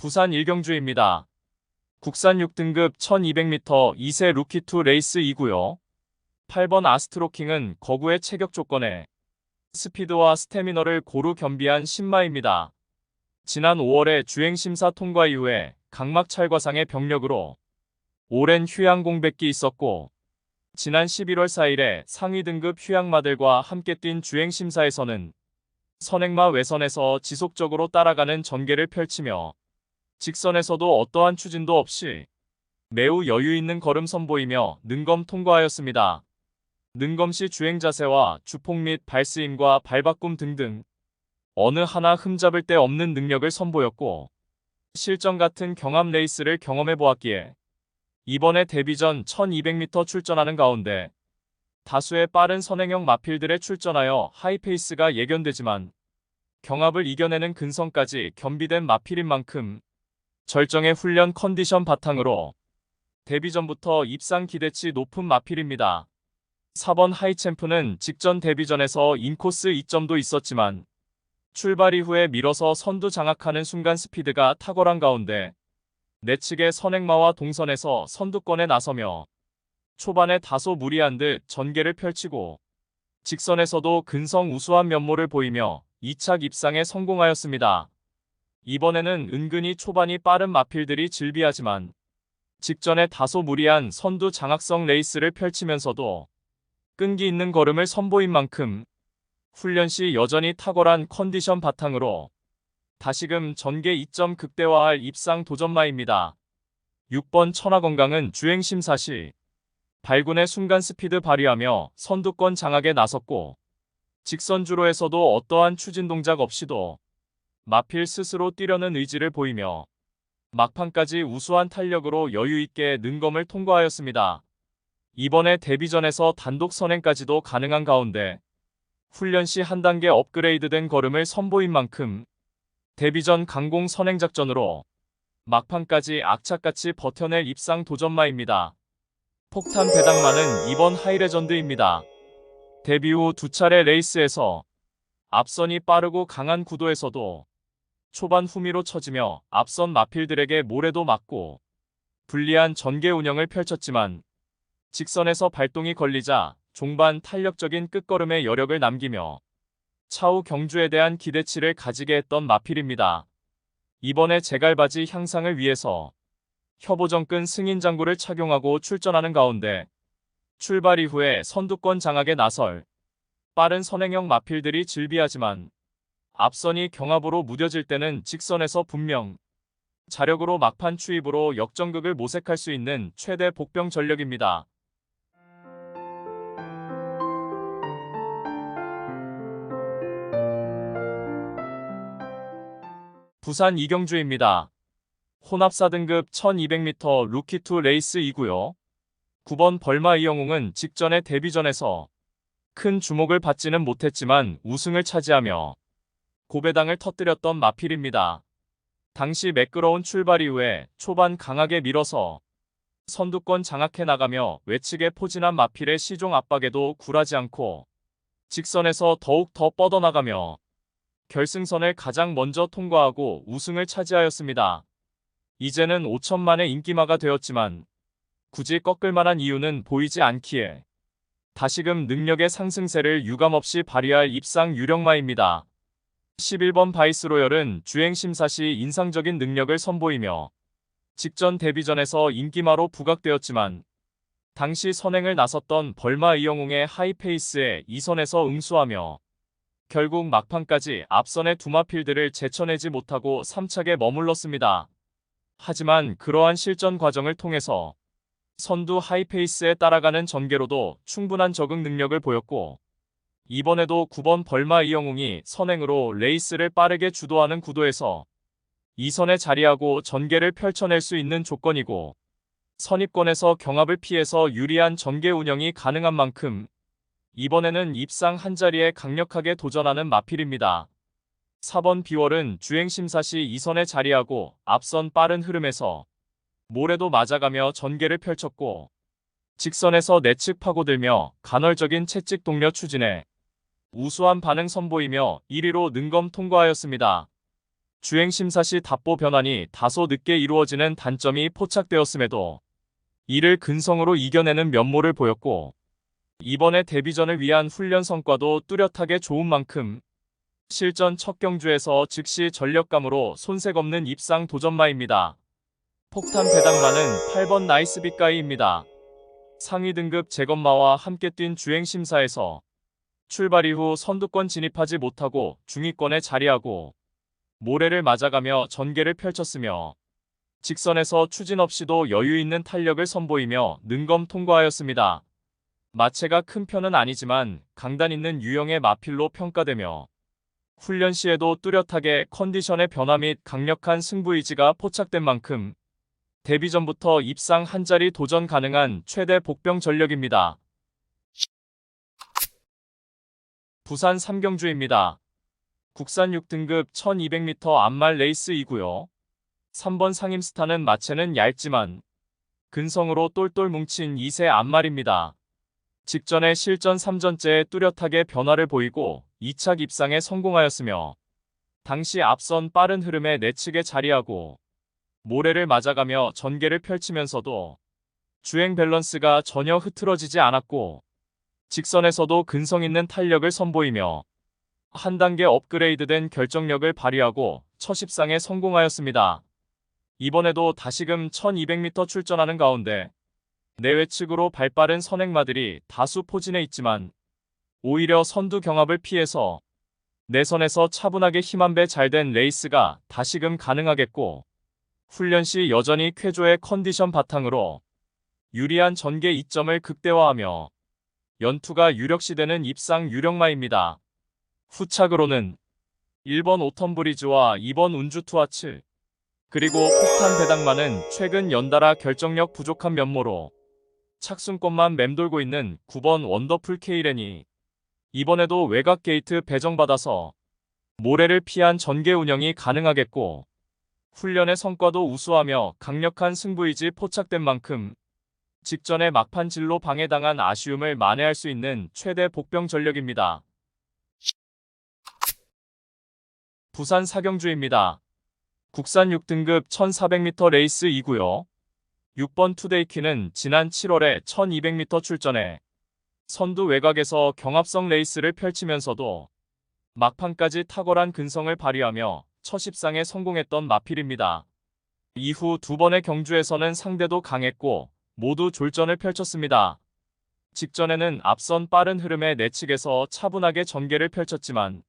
부산 일경주입니다. 국산 6등급 1200m 2세 루키2 레이스 2구요. 8번 아스트로킹은 거구의 체격 조건에 스피드와 스태미너를 고루 겸비한 신마입니다. 지난 5월에 주행심사 통과 이후에 각막 찰과상의 병력으로 오랜 휴양 공백기 있었고, 지난 11월 4일에 상위 등급 휴양마들과 함께 뛴 주행심사에서는 선행마 외선에서 지속적으로 따라가는 전개를 펼치며 직선에서도 어떠한 추진도 없이 매우 여유 있는 걸음 선보이며 능검 통과하였습니다. 능검 시 주행 자세와 주폭 및 발스임과 발바꿈 등등 어느 하나 흠잡을 데 없는 능력을 선보였고, 실전 같은 경합 레이스를 경험해 보았기에 이번에 데뷔전 1200m 출전하는 가운데 다수의 빠른 선행형 마필들에 출전하여 하이페이스가 예견되지만 경합을 이겨내는 근성까지 겸비된 마필인 만큼 절정의 훈련 컨디션 바탕으로 데뷔전부터 입상 기대치 높은 마필입니다. 4번 하이챔프는 직전 데뷔전에서 인코스 이점도 있었지만 출발 이후에 밀어서 선두 장악하는 순간 스피드가 탁월한 가운데 내측의 선행마와 동선에서 선두권에 나서며 초반에 다소 무리한 듯 전개를 펼치고 직선에서도 근성 우수한 면모를 보이며 2착 입상에 성공하였습니다. 이번에는 은근히 초반이 빠른 마필들이 질비하지만 직전에 다소 무리한 선두 장악성 레이스를 펼치면서도 끈기 있는 걸음을 선보인 만큼 훈련 시 여전히 탁월한 컨디션 바탕으로 다시금 전개 2점 극대화할 입상 도전마입니다. 6번 천하건강은 주행심사 시 발군의 순간 스피드 발휘하며 선두권 장악에 나섰고, 직선주로에서도 어떠한 추진 동작 없이도 마필 스스로 뛰려는 의지를 보이며 막판까지 우수한 탄력으로 여유있게 능검을 통과하였습니다. 이번에 데뷔전에서 단독 선행까지도 가능한 가운데 훈련 시 한 단계 업그레이드된 걸음을 선보인 만큼 데뷔전 강공 선행 작전으로 막판까지 악착같이 버텨낼 입상 도전마입니다. 폭탄 배당마는 이번 하이레전드입니다. 데뷔 후 두 차례 레이스에서 앞선이 빠르고 강한 구도에서도 초반 후미로 처지며 앞선 마필들에게 모래도 맞고 불리한 전개 운영을 펼쳤지만 직선에서 발동이 걸리자 종반 탄력적인 끝걸음에 여력을 남기며 차후 경주에 대한 기대치를 가지게 했던 마필입니다. 이번에 제갈바지 향상을 위해서 협오정근 승인장구를 착용하고 출전하는 가운데 출발 이후에 선두권 장악에 나설 빠른 선행형 마필들이 질비하지만 앞선이 경합으로 무뎌질 때는 직선에서 분명 자력으로 막판 추입으로 역전극을 모색할 수 있는 최대 복병 전력입니다. 부산 이경주입니다. 혼합 4등급 1200m 루키2 레이스 2구요. 9번 벌마 이영웅은 직전의 데뷔전에서 큰 주목을 받지는 못했지만 우승을 차지하며 고배당을 터뜨렸던 마필입니다. 당시 매끄러운 출발 이후에 초반 강하게 밀어서 선두권 장악해 나가며 외측에 포진한 마필의 시종 압박에도 굴하지 않고 직선에서 더욱 더 뻗어나가며 결승선을 가장 먼저 통과하고 우승을 차지하였습니다. 이제는 5천만의 인기마가 되었지만 굳이 꺾을 만한 이유는 보이지 않기에 다시금 능력의 상승세를 유감없이 발휘할 입상 유력마입니다. 11번 바이스로열은 주행심사 시 인상적인 능력을 선보이며 직전 데뷔전에서 인기마로 부각되었지만 당시 선행을 나섰던 벌마 이영웅의 하이페이스에 2선에서 응수하며 결국 막판까지 앞선의 두 마필들을 제쳐내지 못하고 3착에 머물렀습니다. 하지만 그러한 실전 과정을 통해서 선두 하이페이스에 따라가는 전개로도 충분한 적응 능력을 보였고, 이번에도 9번 벌마 이영웅이 선행으로 레이스를 빠르게 주도하는 구도에서 2선에 자리하고 전개를 펼쳐낼 수 있는 조건이고, 선입권에서 경합을 피해서 유리한 전개 운영이 가능한 만큼 이번에는 입상 한자리에 강력하게 도전하는 마필입니다. 4번 비월은 주행심사 시 2선에 자리하고 앞선 빠른 흐름에서 모래도 맞아가며 전개를 펼쳤고, 직선에서 내측 파고들며 간헐적인 채찍 동력 추진에 우수한 반응 선보이며 1위로 능검 통과하였습니다. 주행 심사 시 답보 변환이 다소 늦게 이루어지는 단점이 포착되었음에도 이를 근성으로 이겨내는 면모를 보였고, 이번에 데뷔전을 위한 훈련 성과도 뚜렷하게 좋은 만큼 실전 첫 경주에서 즉시 전력감으로 손색 없는 입상 도전마입니다. 폭탄 배당마는 8번 나이스빗가이입니다. 상위 등급 재건마와 함께 뛴 주행 심사에서 출발 이후 선두권 진입하지 못하고 중위권에 자리하고 모래를 맞아가며 전개를 펼쳤으며 직선에서 추진 없이도 여유 있는 탄력을 선보이며 능검 통과하였습니다. 마체가 큰 편은 아니지만 강단 있는 유형의 마필로 평가되며 훈련 시에도 뚜렷하게 컨디션의 변화 및 강력한 승부의지가 포착된 만큼 데뷔 전부터 입상 한 자리 도전 가능한 최대 복병 전력입니다. 부산 3경주입니다. 국산 6등급 1200m 암말 레이스이고요. 3번 상임스타는 마체는 얇지만 근성으로 똘똘 뭉친 2세 암말입니다. 직전에 실전 3전째에 뚜렷하게 변화를 보이고 2착 입상에 성공하였으며 당시 앞선 빠른 흐름에 내측에 자리하고 모래를 맞아가며 전개를 펼치면서도 주행 밸런스가 전혀 흐트러지지 않았고 직선에서도 근성 있는 탄력을 선보이며 한 단계 업그레이드된 결정력을 발휘하고 첫 입상에 성공하였습니다. 이번에도 다시금 1200m 출전하는 가운데 내외측으로 발빠른 선행마들이 다수 포진해 있지만 오히려 선두 경합을 피해서 내선에서 차분하게 힘 한 배 잘된 레이스가 다시금 가능하겠고 훈련 시 여전히 쾌조의 컨디션 바탕으로 유리한 전개 이점을 극대화하며 연투가 유력시되는 입상 유력마입니다. 후착으로는 1번 오턴브리즈와 2번 운주투아츠 그리고 폭탄 배당마는 최근 연달아 결정력 부족한 면모로 착순권만 맴돌고 있는 9번 원더풀 케이렌이 이번에도 외곽 게이트 배정받아서 모래를 피한 전개 운영이 가능하겠고 훈련의 성과도 우수하며 강력한 승부의지 포착된 만큼 직전에 막판 진로 방해당한 아쉬움을 만회할 수 있는 최대 복병 전력입니다. 부산 4경주입니다. 국산 6등급 1400m 레이스이고요. 6번 투데이키는 지난 7월에 1200m 출전해 선두 외곽에서 경합성 레이스를 펼치면서도 막판까지 탁월한 근성을 발휘하며 첫 입상에 성공했던 마필입니다. 이후 두 번의 경주에서는 상대도 강했고 모두 졸전을 펼쳤습니다. 직전에는 앞선 빠른 흐름의 내측에서 차분하게 전개를 펼쳤지만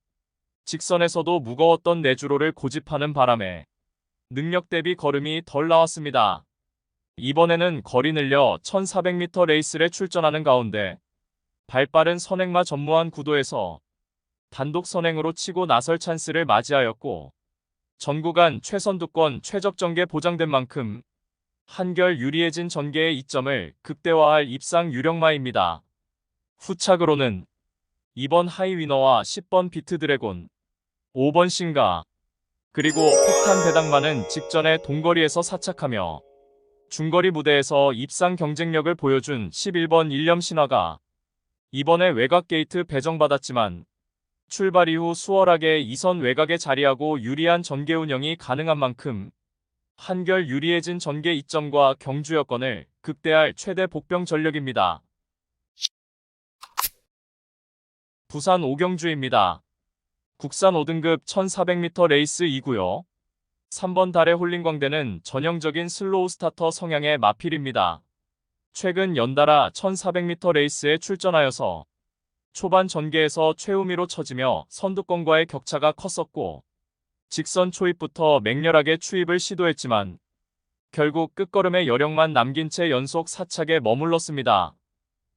직선에서도 무거웠던 내주로를 고집하는 바람에 능력 대비 걸음이 덜 나왔습니다. 이번에는 거리 늘려 1400m 레이스에 출전하는 가운데 발빠른 선행마 전무한 구도에서 단독 선행으로 치고 나설 찬스를 맞이하였고 전 구간 최선두권 최적 전개 보장된 만큼 한결 유리해진 전개의 이점을 극대화할 입상 유력마입니다. 후착으로는 2번 하이위너와 10번 비트드래곤, 5번 신가, 그리고 폭탄 배당마는 직전에 동거리에서 사착하며 중거리 무대에서 입상 경쟁력을 보여준 11번 일념 신화가 이번에 외곽 게이트 배정받았지만 출발 이후 수월하게 2선 외곽에 자리하고 유리한 전개 운영이 가능한 만큼 한결 유리해진 전개 이점과 경주 여건을 극대화할 최대 복병 전력입니다. 부산 5경주입니다. 국산 5등급 1400m 레이스이고요. 3번 달의 홀린광대는 전형적인 슬로우 스타터 성향의 마필입니다. 최근 연달아 1400m 레이스에 출전하여서 초반 전개에서 최우미로 처지며 선두권과의 격차가 컸었고 직선 초입부터 맹렬하게 추입을 시도했지만 결국 끝걸음의 여력만 남긴 채 연속 사착에 머물렀습니다.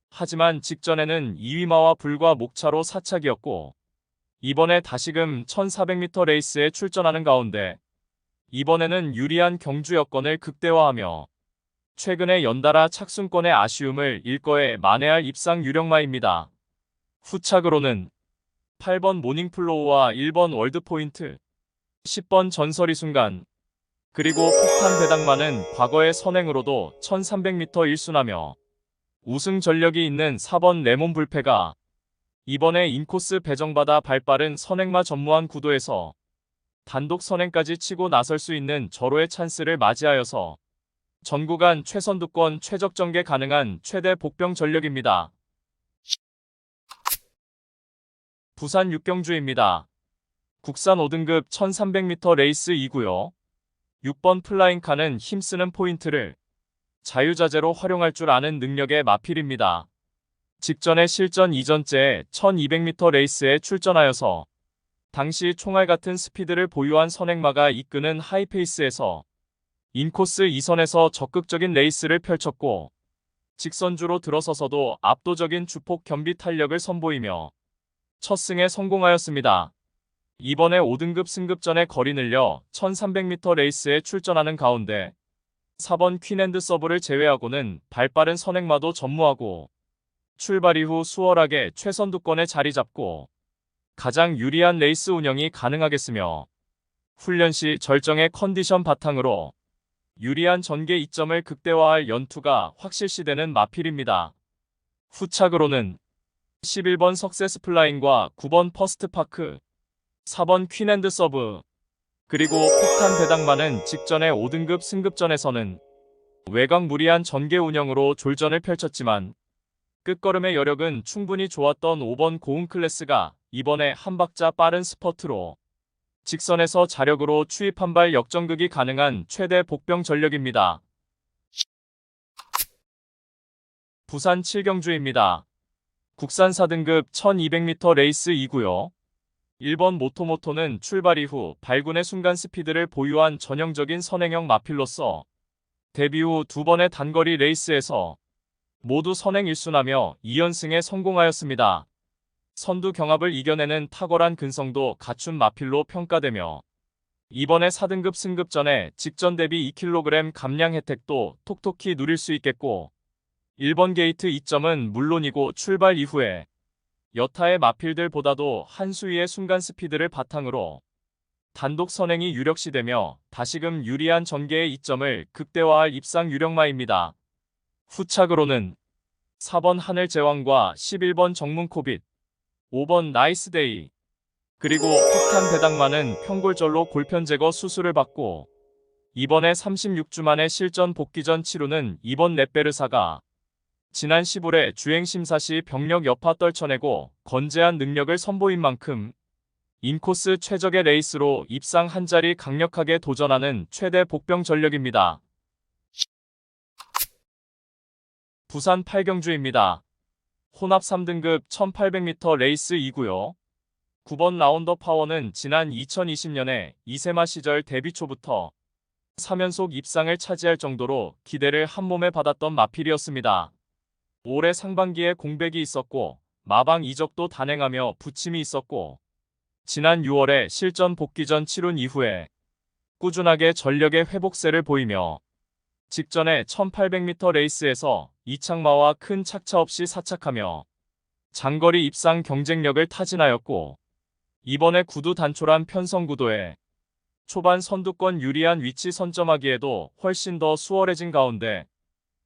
하지만 직전에는 2위마와 불과 목차로 사착이었고 이번에 다시금 1400m 레이스에 출전하는 가운데 이번에는 유리한 경주 여건을 극대화하며 최근에 연달아 착순권의 아쉬움을 일거에 만회할 입상 유력마입니다. 후착으로는 8번 모닝플로우와 1번 월드포인트, 10번 전설이 순간, 그리고 폭탄 배당마는 과거의 선행으로도 1300m 1순하며 우승 전력이 있는 4번 레몬 불패가 이번에 인코스 배정받아 발빠른 선행마 전무한 구도에서 단독 선행까지 치고 나설 수 있는 절호의 찬스를 맞이하여서 전 구간 최선두권 최적 전개 가능한 최대 복병 전력입니다. 부산 육경주입니다. 국산 5등급 1300m 레이스 2구요. 6번 플라잉카는 힘쓰는 포인트를 자유자재로 활용할 줄 아는 능력의 마필입니다. 직전에 실전 이전째 1200m 레이스에 출전하여서 당시 총알 같은 스피드를 보유한 선행마가 이끄는 하이페이스에서 인코스 2선에서 적극적인 레이스를 펼쳤고 직선주로 들어서서도 압도적인 주폭 겸비 탄력을 선보이며 첫 승에 성공하였습니다. 이번에 5등급 승급전에 거리 늘려 1300m 레이스에 출전하는 가운데 4번 퀸앤드 서브를 제외하고는 발빠른 선행마도 전무하고 출발 이후 수월하게 최선두권에 자리 잡고 가장 유리한 레이스 운영이 가능하겠으며 훈련 시 절정의 컨디션 바탕으로 유리한 전개 이점을 극대화할 연투가 확실시되는 마필입니다. 후착으로는 11번 석세스 플라잉과 9번 퍼스트 파크, 4번 퀸앤드 서브, 그리고 폭탄 배당만은 직전의 5등급 승급전에서는 외곽 무리한 전개 운영으로 졸전을 펼쳤지만 끝걸음의 여력은 충분히 좋았던 5번 고운 클래스가 이번에 한 박자 빠른 스퍼트로 직선에서 자력으로 추입 한 발 역전극이 가능한 최대 복병 전력입니다. 부산 7경주입니다. 국산 4등급 1200m 레이스 2구요. 1번 모토모토는 출발 이후 발군의 순간 스피드를 보유한 전형적인 선행형 마필로서 데뷔 후 2번의 단거리 레이스에서 모두 선행 1순하며 2연승에 성공하였습니다. 선두 경합을 이겨내는 탁월한 근성도 갖춘 마필로 평가되며 이번에 4등급 승급전에 직전 대비 2kg 감량 혜택도 톡톡히 누릴 수 있겠고 1번 게이트 2점은 물론이고 출발 이후에 여타의 마필들보다도 한 수위의 순간 스피드를 바탕으로 단독 선행이 유력시되며 다시금 유리한 전개의 이점을 극대화할 입상 유력마입니다. 후착으로는 4번 하늘제왕과 11번 정문코빗, 5번 나이스데이, 그리고 폭탄 배당만은 평골절로 골편 제거 수술을 받고 이번에 36주 만에 실전 복귀 전 치루는 2번 넷베르사가 지난 10월에 주행심사 시 병력 여파 떨쳐내고 건재한 능력을 선보인 만큼 인코스 최적의 레이스로 입상 한 자리 강력하게 도전하는 최대 복병 전력입니다. 부산 8경주입니다. 혼합 3등급 1800m 레이스 2구요. 9번 라운더 파워는 지난 2020년에 이세마 시절 데뷔 초부터 3연속 입상을 차지할 정도로 기대를 한몸에 받았던 마필이었습니다. 올해 상반기에 공백이 있었고 마방 이적도 단행하며 부침이 있었고 지난 6월에 실전 복귀 전 치룬 이후에 꾸준하게 전력의 회복세를 보이며 직전에 1800m 레이스에서 이창마와 큰 착차 없이 사착하며 장거리 입상 경쟁력을 타진하였고 이번에 구두 단촐한 편성 구도에 초반 선두권 유리한 위치 선점하기에도 훨씬 더 수월해진 가운데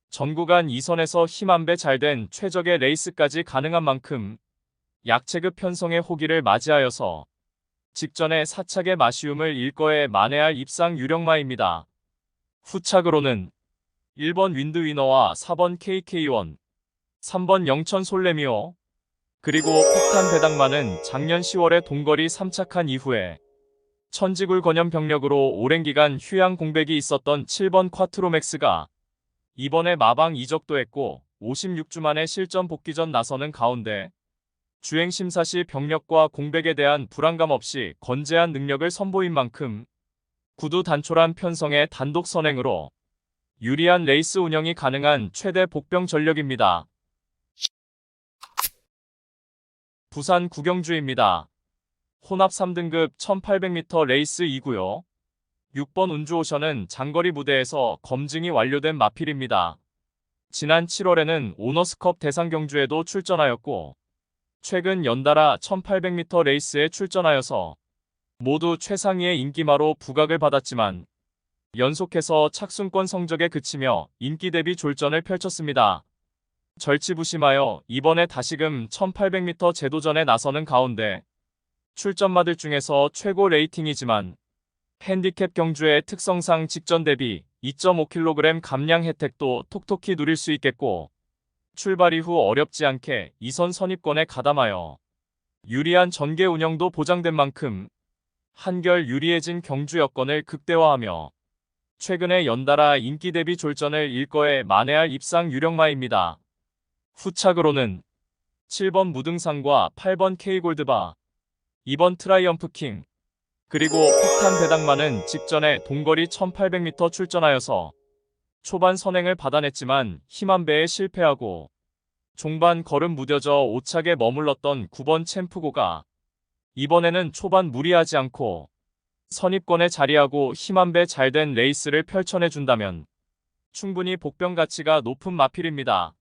전구간 2선에서 힘 한 배 잘된 최적의 레이스까지 가능한 만큼 약체급 편성의 호기를 맞이하여서 직전에 사착의 마시움을 일거에 만회할 입상 유력마입니다. 후착으로는 1번 윈드위너와 4번 KK1, 3번 영천 솔레미오, 그리고 폭탄 배당만은 작년 10월에 동거리 3착한 이후에 천지굴 건염 병력으로 오랜 기간 휴양 공백이 있었던 7번 콰트로맥스가 이번에 마방 이적도 했고 56주 만에 실전 복귀 전 나서는 가운데 주행심사 시 병력과 공백에 대한 불안감 없이 건재한 능력을 선보인 만큼 구두 단촐한 편성의 단독 선행으로 유리한 레이스 운영이 가능한 최대 복병 전력입니다. 부산 9경주입니다. 혼합 3등급 1800m 레이스 2구요. 6번 운주오션은 장거리 무대에서 검증이 완료된 마필입니다. 지난 7월에는 오너스컵 대상 경주에도 출전하였고 최근 연달아 1800m 레이스에 출전하여서 모두 최상위의 인기마로 부각을 받았지만 연속해서 착순권 성적에 그치며 인기 대비 졸전을 펼쳤습니다. 절치부심하여 이번에 다시금 1800m 재도전에 나서는 가운데 출전마들 중에서 최고 레이팅이지만 핸디캡 경주의 특성상 직전 대비 2.5kg 감량 혜택도 톡톡히 누릴 수 있겠고 출발 이후 어렵지 않게 2선 선입권에 가담하여 유리한 전개 운영도 보장된 만큼 한결 유리해진 경주 여건을 극대화하며 최근에 연달아 인기 대비 졸전을 일거에 만회할 입상 유력마입니다. 후착으로는 7번 무등산과 8번 K골드바, 2번 트라이엄프 킹, 그리고 폭탄 배당만은 직전에 동거리 1800m 출전하여서 초반 선행을 받아냈지만 힘한 배에 실패하고 종반 걸음 무뎌져 5착에 머물렀던 9번 챔프고가 이번에는 초반 무리하지 않고 선입권에 자리하고 힘한 배 잘된 레이스를 펼쳐내준다면 충분히 복병 가치가 높은 마필입니다.